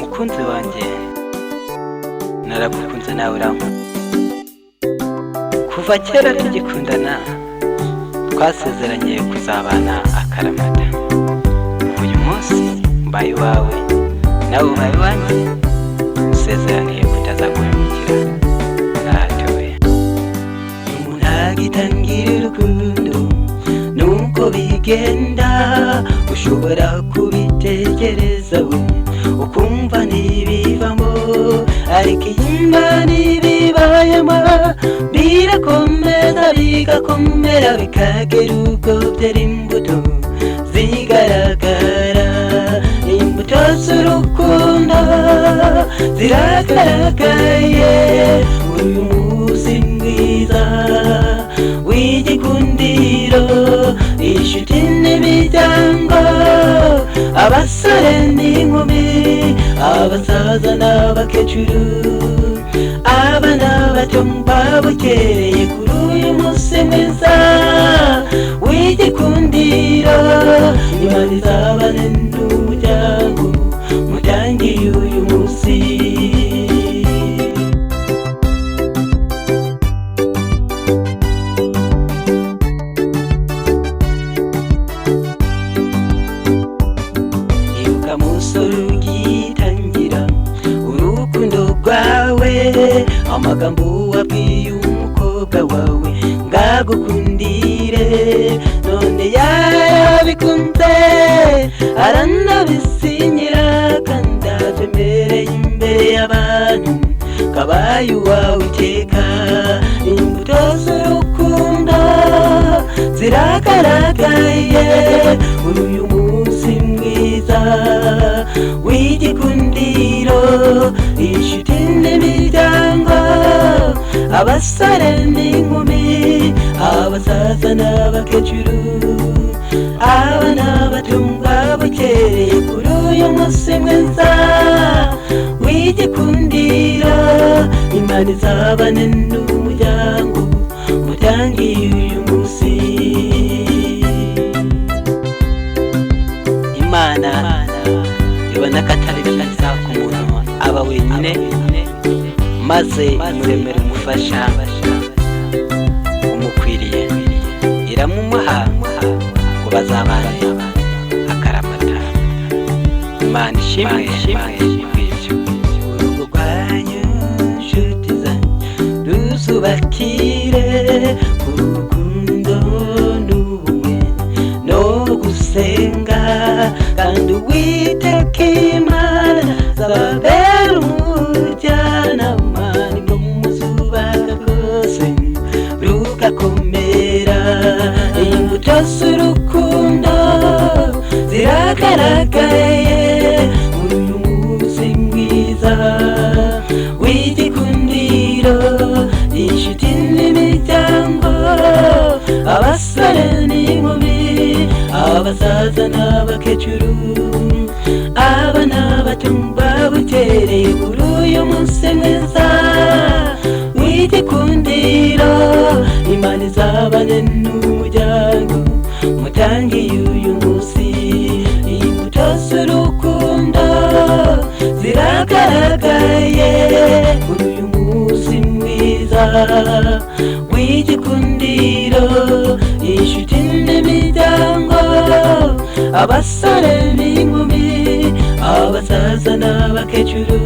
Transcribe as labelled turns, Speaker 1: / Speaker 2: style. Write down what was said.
Speaker 1: mukunzi wanjye naragukunze nawe urankunda. Kuva kera tugikundana twasezeranye kuzabana akaramata. Uyu munsi mbaye iwawe nawe ubaye iwanjye, usezeraniye kutazaguhemukira na hatoya. Umuntu agitangira urukundo nuko bigenda, ushobora kubitekereza we ukumva ntibivamo, ariko Imana ibibayemo birakomeza bigakomera bikagera ubwo byera imbuto zigaragara. Imbuto z'urukundo ziragaragaye uyu munsi mwiza w'igikundiro, inshuti n'imiryango, abasore n'inkumi, abasaza n'abakecuru, abana bato babukereye kuri uyu munsi mwiza w'igikundiro. Imana izabane n'umuryango mutangiye uyu munsi. Ibuka musore ugitangira urukundo rwawe, amagambo wabwiye umukobwa wawe ngagukundire, none yarabikunze aranabisinyira kandi abemereye imbere y'abantu kabaye uwawe iteka. Imbuto z'urukundo ziragaragaye uyu munsi mwiza w'igikundiro, inshuti n'imiryango, abasore n'inkumi, abasaza n'abakecuru, abana bato babukereye kuri uyu munsi mwiza w'igikundiro. Imana izabane n'umuryango mutangiye uyu munsi. Imana ibona ko atari byiza ku muntu aba wenyine, maze imuremera umufasha umukwiriye, iramumuha ngo bazabane akaramata. Imana ishimwe kw'ibyo. Urugo rwanyu nshuti zanyu ruzubakire ku rukundo n'ubumwe no gusenga, kandi Uwiteka Imana azababera umujyanama, nibwo muzubaka rwose rugakomera. Imbuto z'urukundo ziragaragaye uyu munsi mwiza w'igikundiro, inshuti n'imiryango, abasore n'inkumi, abasaza n'abakecuru, abana bato babukereye kuri uyu munsi mwiza w'igikundiro. Imana izabane n'umuryango mutangiye uyu munsi. Imbuto z'urukundo ziragaragaye uyu munsi mwiza w'igikundiro, inshuti n'imiryango, abasore n'inkumi, abasaza n'abakecuru,